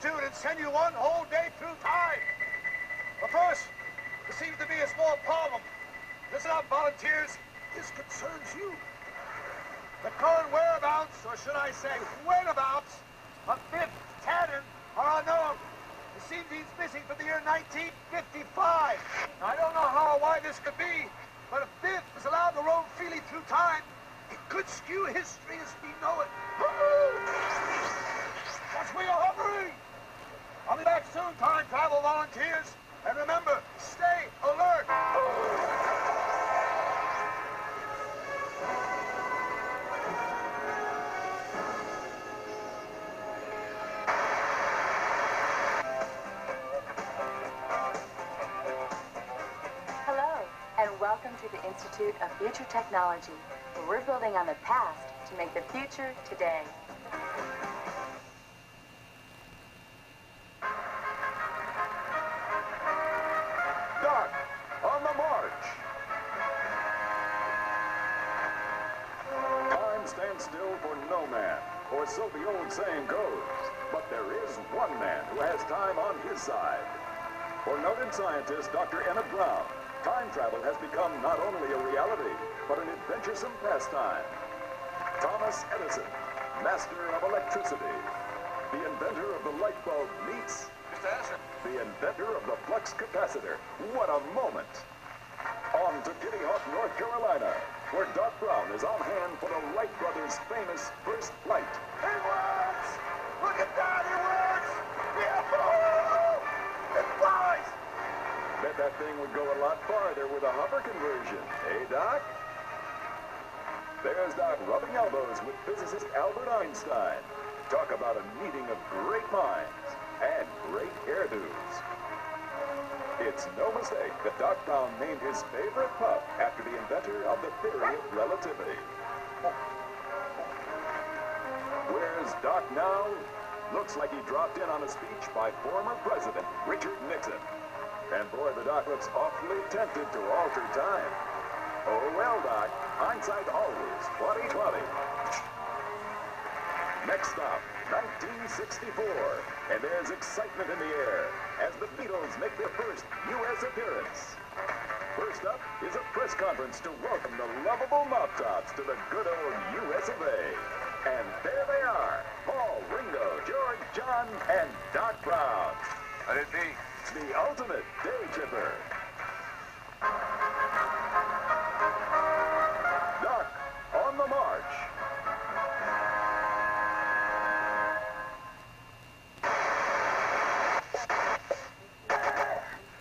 altitude and send you one whole day through time. But first, there seems to be a small problem. Listen up, volunteers. This concerns you. The current whereabouts, or should I say whereabouts, of Biff Tannen are unknown. It seems he's missing from the year 1955. Now, I don't know how or why this could be, but if Biff is allowed to roam freely through time, it could skew history as we know it. That's where you're hovering. I'll be back soon, time travel volunteers. And remember, stay alert. Hello, and welcome to the Institute of Future Technology, where we're building on the past to make the future today. Doc, on the march. Time stands still for no man, or so the old saying goes. But there is one man who has time on his side. For noted scientist Dr. Emmett Brown, time travel has become not only a reality, but an adventuresome pastime. Thomas Edison, master of electricity, the inventor of the light bulb, meets Mr. Edison. the inventor of the flux capacitor. What a moment! On to Kitty Hawk, North Carolina, where Doc Brown is on hand for the Wright brothers' famous first flight. It works! Look at that, it works! Yeah! It flies! Bet that thing would go a lot farther with a hover conversion, eh, Doc? There's Doc rubbing elbows with physicist Albert Einstein. Talk about a meeting of great minds and great hairdos. It's no mistake that Doc Brown named his favorite pup after the inventor of the theory of relativity. Where's Doc now? Looks like he dropped in on a speech by former President Richard Nixon. And boy, the Doc looks awfully tempted to alter time. Oh well, Doc, hindsight always 20/20. Next stop, 1964, and there's excitement in the air as the Beatles make their first U.S. appearance. First up is a press conference to welcome the lovable Mop Tops to the good old U.S.A. And there they are, Paul, Ringo, George, John, and Doc Brown. Let it be. The ultimate day tripper. Doc, on the march.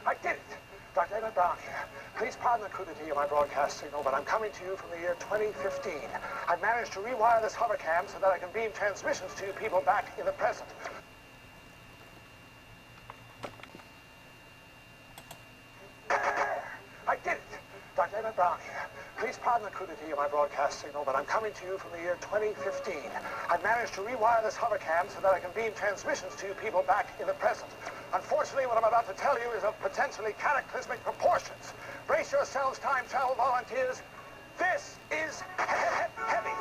I did it! Dr. Emmett Brown here. Please pardon the crudity of my broadcast signal, but I'm coming to you from the year 2015. I've managed to rewire this hovercam so that I can beam transmissions to you people back in the present. I did it! Dr. Emmett Brown here. Please pardon the crudity of my broadcast signal, but I'm coming to you from the year 2015. I've managed to rewire this hovercam so that I can beam transmissions to you people back in the present. Unfortunately, what I'm about to tell you is of potentially cataclysmic proportions. Brace yourselves, time travel volunteers. This is heavy.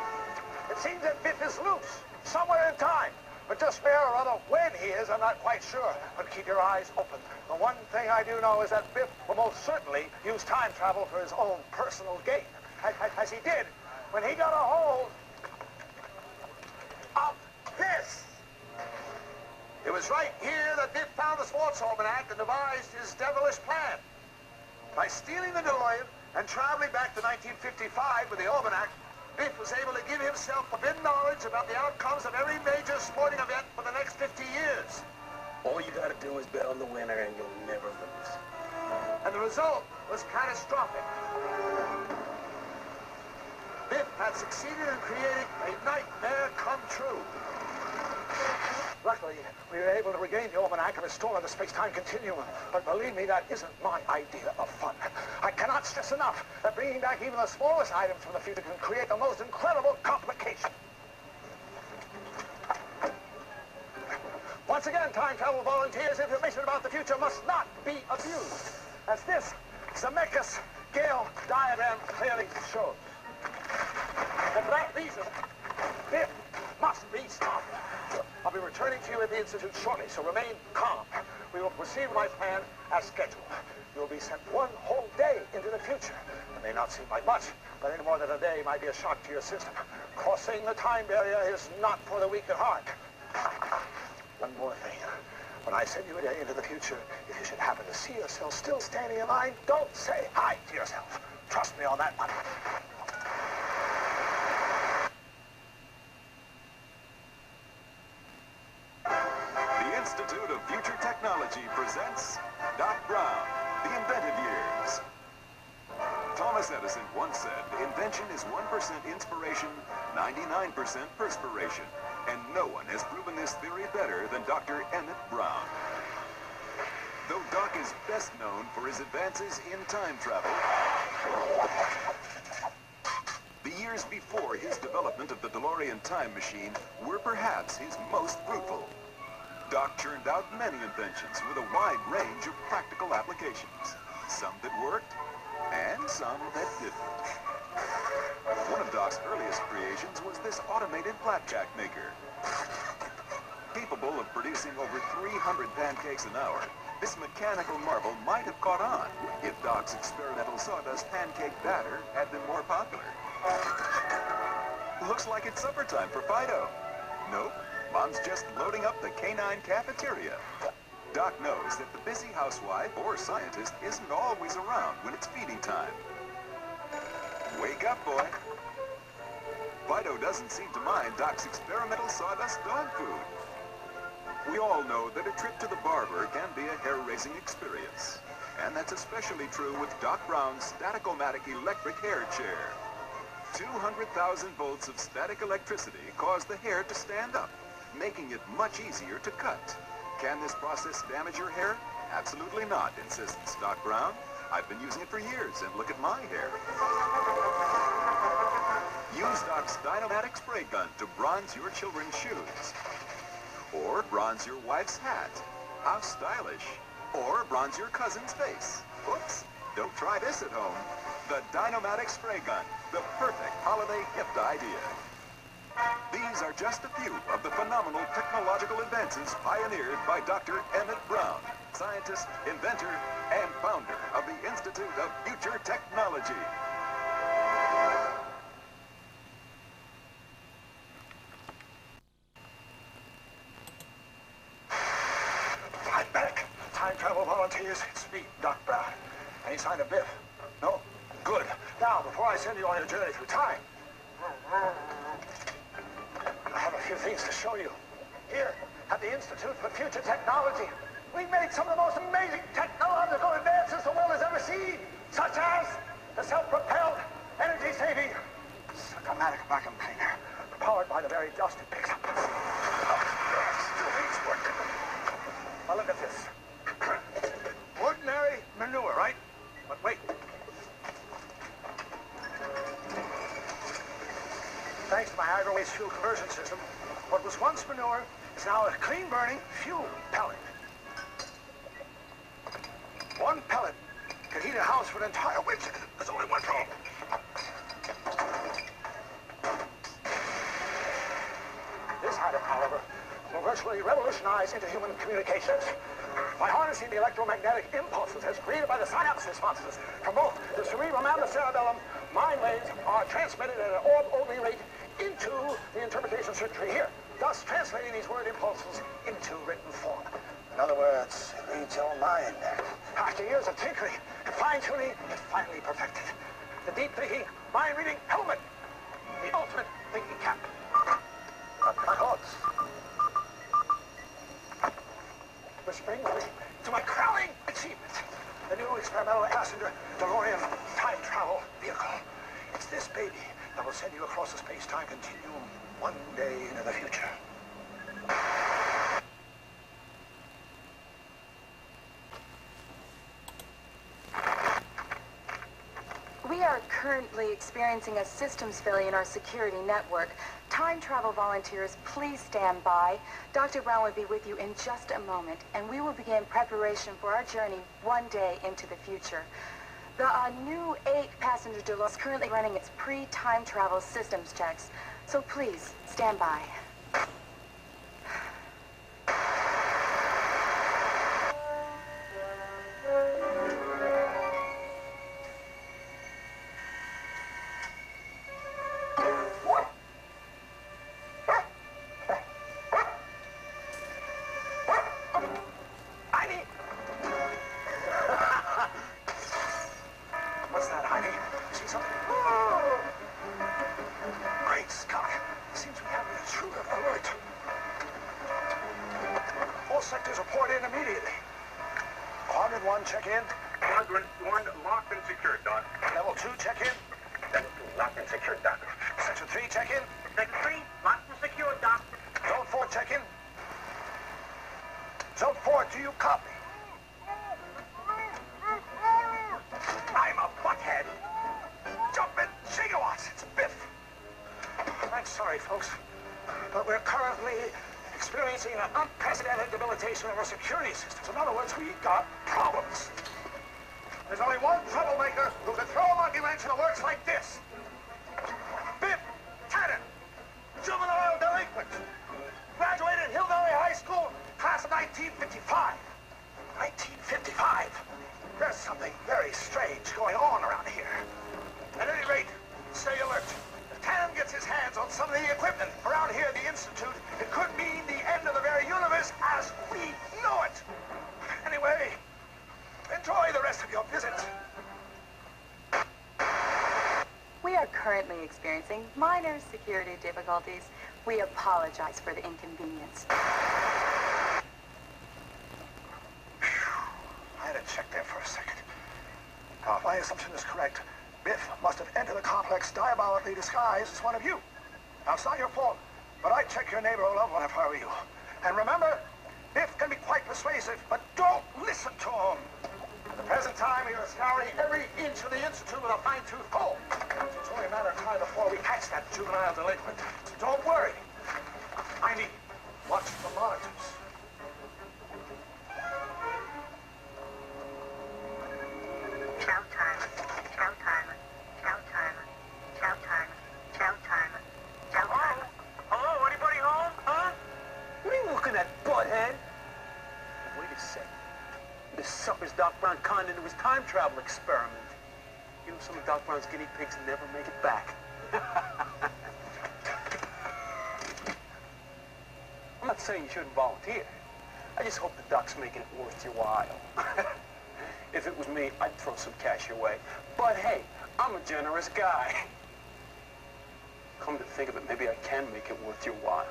It seems that Biff is loose, somewhere in time. But just where or rather when he is, I'm not quite sure. But keep your eyes open. The one thing I do know is that Biff will most certainly use time travel for his own personal gain. As he did when he got a hold of this. It was right here that Biff found the sports almanac and devised his devilish plan. By stealing the DeLorean and traveling back to 1955 with the almanac, Biff was able to give himself forbidden knowledge about the outcomes of every major sporting event for the next 50 years. All you gotta do is bet on the winner and you'll never lose. And the result was catastrophic. Biff had succeeded in creating a nightmare come true. Luckily, we were able to regain the almanac and restore the space-time continuum. But believe me, that isn't my idea of fun. I cannot stress enough that bringing back even the smallest items from the future can create the most incredible complication. Once again, time travel volunteers, information about the future must not be abused, as this Zemeckis scale diagram clearly shows. And for that reason, Biff must be stopped. I'll be returning to you at the Institute shortly, so remain calm. We will proceed with my plan as scheduled. You will be sent one whole day into the future. It may not seem like much, but any more than a day might be a shock to your system. Crossing the time barrier is not for the weak at heart. One more thing. When I send you a day into the future, if you should happen to see yourself still standing in line, don't say hi to yourself. Trust me on that one. The Institute of Future Technology presents Doc Brown, The Inventive Years. Thomas Edison once said, invention is 1% inspiration, 99% perspiration. And no one has proven this theory better than Dr. Emmett Brown. Though Doc is best known for his advances in time travel, the years before his development of the DeLorean time machine were perhaps his most fruitful. Doc churned out many inventions with a wide range of practical applications. Some that worked, and some that didn't. One of Doc's earliest creations was this automated blackjack maker. Capable of producing over 300 pancakes an hour, this mechanical marvel might have caught on if Doc's experimental sawdust pancake batter had been more popular. Looks like it's supper time for Fido. Nope, Mom's just loading up the canine cafeteria. Doc knows that the busy housewife or scientist isn't always around when it's feeding time. Wake up, boy. Fido doesn't seem to mind Doc's experimental sawdust dog food. We all know that a trip to the barber can be a hair-raising experience. And that's especially true with Doc Brown's Static-O-Matic electric hair chair. 200,000 volts of static electricity cause the hair to stand up, making it much easier to cut. Can this process damage your hair? Absolutely not, insists Doc Brown. I've been using it for years, and look at my hair. Use Doc's Dynomatic spray gun to bronze your children's shoes. Or bronze your wife's hat. How stylish. Or bronze your cousin's face. Oops, don't try this at home. The Dynomatic spray gun, the perfect holiday gift idea. These are just a few of the phenomenal technological advances pioneered by Dr. Emmett Brown, scientist, inventor, and founder of the Institute of Future Technology. I'm back. Time travel volunteers, it's me, Doc Brown. Any sign of Biff? No? Good. Now, before I send you on your journey through time, I have a few things to show you. Here, at the Institute for Future Technology, we've made some of the most amazing technological advances the world has ever seen, such as the self-propelled, energy-saving, automatic vacuum cleaner, powered by the very dust it picks up. Still needs work. Now look at this. Ordinary manure, right? But wait. Thanks to my hydro-waste fuel conversion system, what was once manure is now a clean-burning fuel pellet. One pellet can heat a house for an entire winter. There's only one problem. This item, however, will virtually revolutionize interhuman communications. By harnessing the electromagnetic impulses as created by the synapse responses from both the cerebrum and the cerebellum, mind waves are transmitted at an orb-only rate into the interpretation circuitry here, thus translating these word impulses into written form. In other words, it reads your mind. After years of tinkering and fine-tuning, it's finally perfected. The deep-thinking, mind-reading helmet. The ultimate thinking cap. My thoughts. Which brings me to my crowning achievement. The new experimental passenger DeLorean time travel vehicle. It's this baby that will send you across the space-time continuum one day into the future. We are currently experiencing a systems failure in our security network. Time travel volunteers, please stand by. Dr. Brown will be with you in just a moment, and we will begin preparation for our journey one day into the future. The new 8-passenger DeLorean is currently running its pre-time travel systems checks, so please stand by. 1, locked and secured, Doc. Level 2, check in. Level 2, locked and secured, Doc. Section 3, check in. Section 3, locked and secured, Doc. Zone 4, check in. Zone 4, do you copy? I'm a butthead. Jumping gigawatts. It's Biff. I'm sorry, folks, but we're currently experiencing an unprecedented debilitation of our security systems. In other words, we got problems. There's only one troublemaker who can throw a monkey wrench that works like this. Biff Tannen, juvenile delinquent. Graduated Hill Valley High School, class of 1955. 1955? There's something very strange going on around here. At any rate, stay alert. If Tannen gets his hands on some of the equipment around here at the Institute, it could mean the end of the very universe as we know it. Anyway, enjoy the rest of your visit. We are currently experiencing minor security difficulties. We apologize for the inconvenience. I had to check there for a second. Now, if my assumption is correct, Biff must have entered the complex diabolically disguised as one of you. Now, it's not your fault, but I'd check your neighbor or loved one if I were you. And remember, Biff can be quite persuasive, but don't listen to him. At the present time, we are scouring every inch of the Institute with a fine-tooth comb. It's only a matter of time before we catch that juvenile delinquent. So don't worry. I mean, watch the monitors. Chow time, chow time, chow time, chow time, chow time, chow time. Hello, anybody home? Huh? What are you looking at, butthead? Wait a second. This sucker's Doc Brown conned into his time travel experiment. You know, some of Doc Brown's guinea pigs never make it back. I'm not saying you shouldn't volunteer. I just hope the Doc's making it worth your while. If it was me, I'd throw some cash your way. But hey, I'm a generous guy. Come to think of it, maybe I can make it worth your while.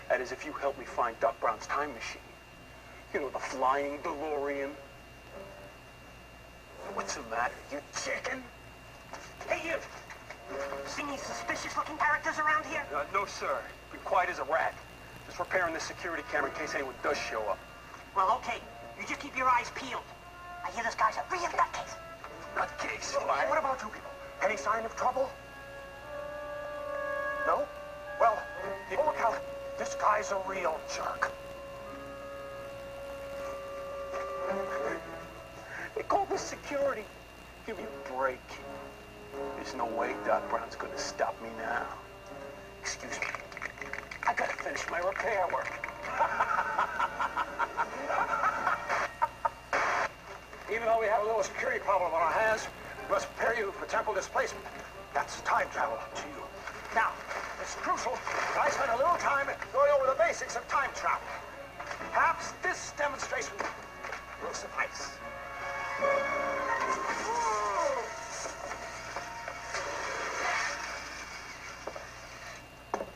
That is, if you help me find Doc Brown's time machine. You know, the flying DeLorean. What's the matter, you chicken? Hey, you! See any suspicious-looking characters around here? No, sir. Been quiet as a rat. Just repairing this security camera in case anyone does show up. Well, okay. You just keep your eyes peeled. I hear this guy's a real nutcase. Nutcase? Hey, what about you people? Any sign of trouble? No? Well, the old account, this guy's a real jerk. They call this security. Give me a break. There's no way Doc Brown's gonna stop me now. Excuse me. I gotta finish my repair work. Even though we have a little security problem on our hands, we must prepare you for temporal displacement. That's time travel to you. Now, it's crucial that I spend a little time going over the basics of time travel. Perhaps this demonstration will suffice.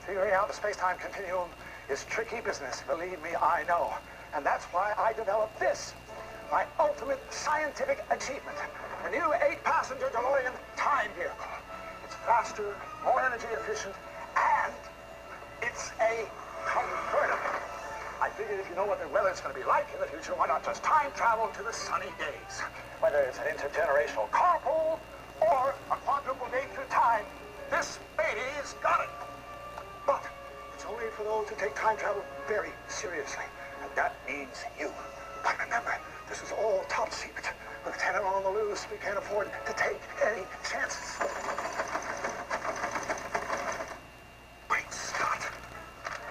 Figuring out the space-time continuum is tricky business, believe me, I know. And that's why I developed this, my ultimate scientific achievement, the new 8-passenger DeLorean time vehicle. It's faster, more energy efficient, and it's a convertible. I figured if you know what the weather's going to be like in the future, why not just time travel to the sunny days? Whether it's an intergenerational carpool or a quadruple date through time, this baby's got it. But it's only for those who take time travel very seriously, and that means you. But remember, this is all top secret. With Tannen on the loose, we can't afford to take any chances. Great Scott.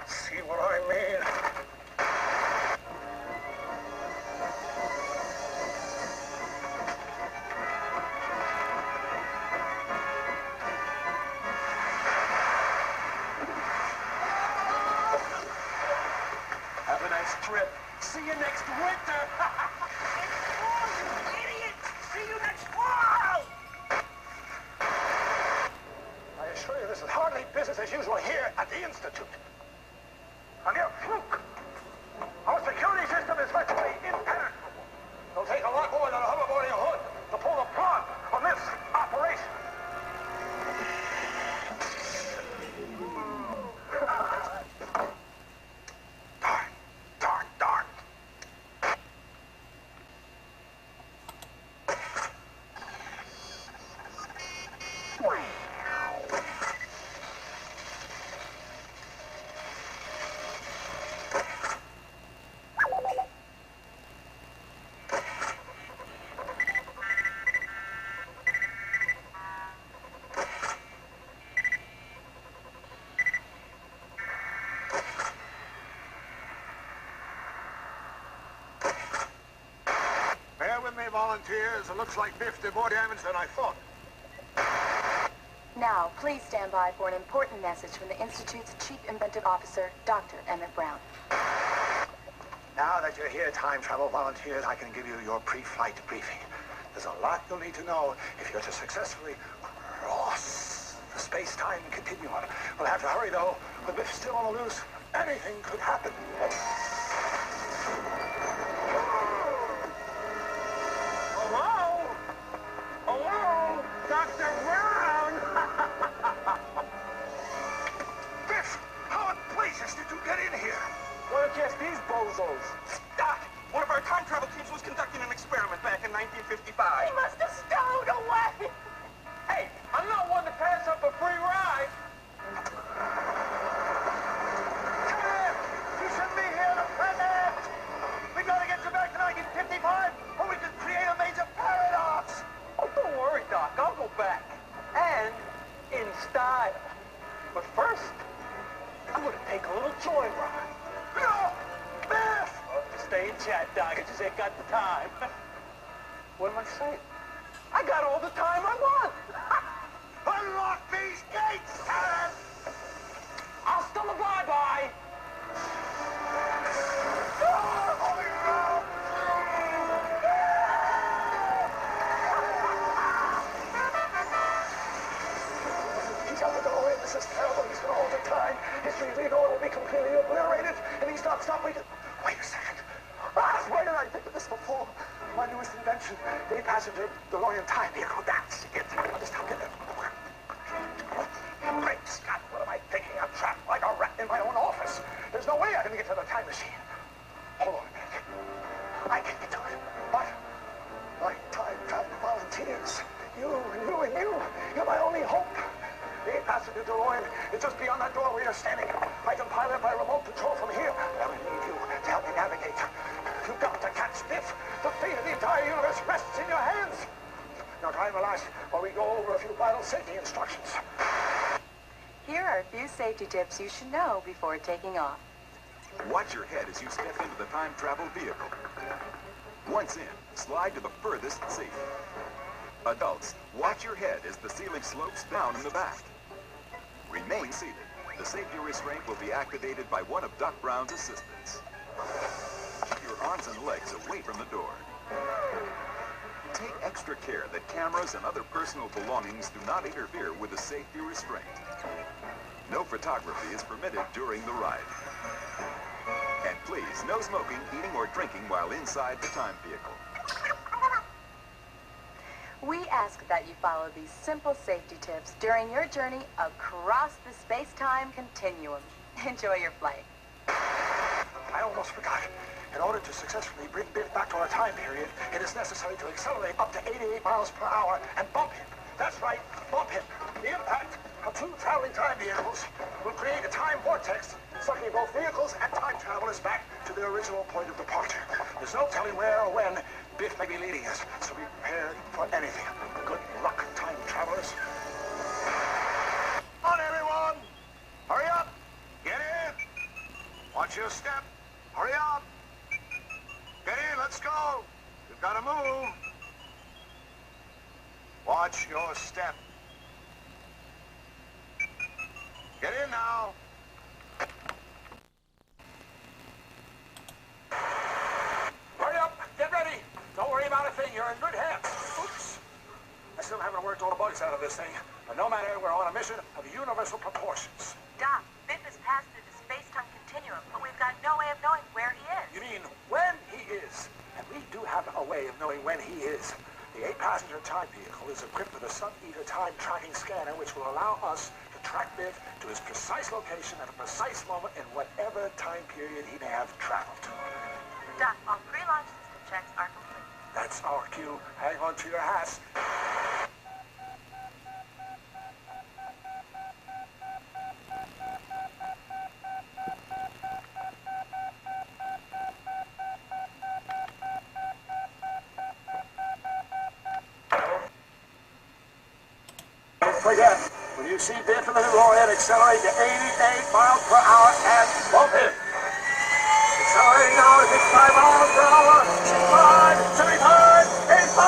See what I mean? Have a nice trip. See you next winter. Idiot! See you next fall! I assure you this is hardly business as usual here at the Institute. A mere fluke. Our security system is virtually impenetrable. It'll take a lot more than a hoverboarding hood to pull volunteers. It looks like Biff did more damage than I thought. Now, please stand by for an important message from the Institute's Chief Inventive Officer, Dr. Emmett Brown. Now that you're here, time travel volunteers, I can give you your pre-flight briefing. There's a lot you'll need to know if you're to successfully cross the space-time continuum. We'll have to hurry, though. With Biff still on the loose, anything could happen. Hello? Hello? Dr. Brown? Biff, how in blazes did you get in here? Why don't you ask these bozos? Doc, one of our time travel teams was conducting an experiment back in 1955. He must have stowed away. Hey, I'm not one to pass up a free ride. Come here! You shouldn't be here, the president! We gotta get you back to 1955, or we could create a major paradox! Oh, don't worry, Doc. I'll go back. And in style. But first, I'm gonna take a little joyride. No! Biff! Stay in chat, Doc. I just ain't got the time. What am I saying? I got all the time I want. Unlock these gates, Alan! Hasta la bye-bye. He's out the doorway. This is terrible. He's gonna alter time. History, we know, it will be completely obliterated. And he's not stopping. Wait a second. Why did I think of this before? My newest invention, the 8-passenger DeLorean time vehicle. That's it. I'll just help get it. Great Scott, what am I thinking? I'm trapped like a rat in my own office. There's no way I can get to the time machine. Hold on a minute. I can get to it. But my time travel volunteers, you and you and you, you're my only hope. The 8-passenger DeLorean is just beyond that door where you're standing. I can pilot by remote control from here, but I need you to help me navigate. You've got to catch Biff. The fate of the entire universe rests in your hands. Now try and relax while we go over a few vital safety instructions. Here are a few safety tips you should know before taking off. Watch your head as you step into the time travel vehicle. Once in, slide to the furthest seat. Adults, watch your head as the ceiling slopes down in the back. Remain seated. The safety restraint will be activated by one of Doc Brown's assistants. Keep your arms and legs away from the door. Take extra care that cameras and other personal belongings do not interfere with the safety restraint. No photography is permitted during the ride. And please, no smoking, eating, or drinking while inside the time vehicle. We ask that you follow these simple safety tips during your journey across the space-time continuum. Enjoy your flight. I almost forgot. In order to successfully bring Biff back to our time period, it is necessary to accelerate up to 88 miles per hour and bump him. That's right, bump him. The impact of two traveling time vehicles will create a time vortex, sucking both vehicles and time travelers back to their original point of departure. There's no telling where or when Biff may be leading us, so be prepared for anything. Good luck, time travelers. On, everyone! Hurry up! Get in! Watch your step. Hurry up! Get in, let's go! We've got to move. Watch your step. Get in now. Hurry up! Get ready! Don't worry about a thing. You're in good hands. Oops. I still haven't worked all the bugs out of this thing. But no matter, we're on a mission of universal proportions. Doc, Biff has passed through the space-time continuum, but we've got no way of knowing where he is. You mean when he is? And we do have a way of knowing when he is. The 8-passenger time vehicle is equipped with a Sun-Eater time tracking scanner which will allow us to track Biff to his precise location at a precise moment in whatever time period he may have traveled to. Doc, all pre-launch system checks are complete. That's our cue. Hang on to your hats. Forget, when you see Biff in the DeLorean, accelerate to 88 miles per hour and bump him. Accelerating now to 55 miles per hour. 65, 75, 85.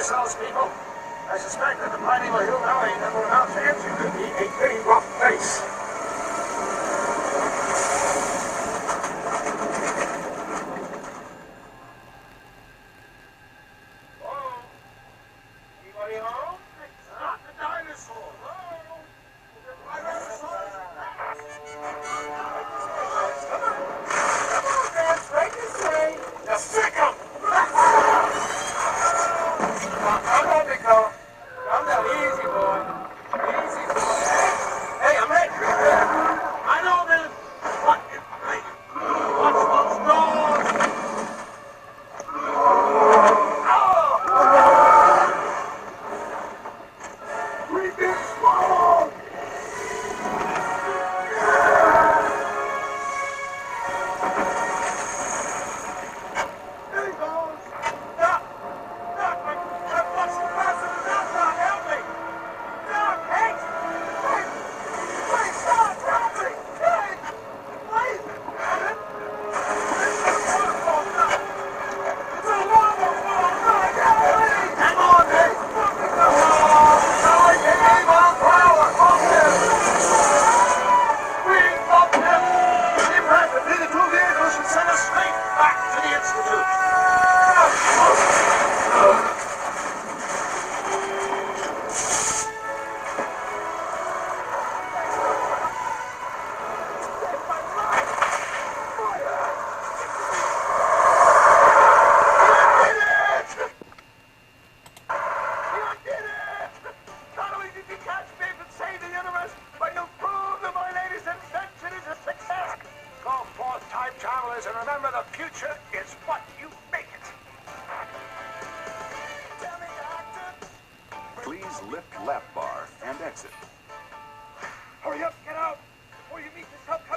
yourselves, people. I suspect that the primeval hill valley that we're about to enter could be a pretty rough place. Hello? Anybody home? Not the dinosaur. Hello? My dinosaur? Come on, man. Straight this way. Now stick 'em! Come on, big fella. Calm down. Easy, boy. Easy, boy. Hey, I'm ready. I know, man. What? Hey, watch those dogs. We've been swallowed. There he goes. Doc! Doc, I'm busting past him. Doc, help me. Doc, hey! Hey! Please, stop! Help me! Hey! Please! It's a waterfall, Doc! It's a waterfall, Doc! Help me! Hang on, hey! Sorry, give me my power! Hold him! We up him! The impact between the two vehicles should send us straight back to the Institute. And remember, the future is what you make it. Please lift lap bar and exit. Hurry up, get out, before you meet this hubcap.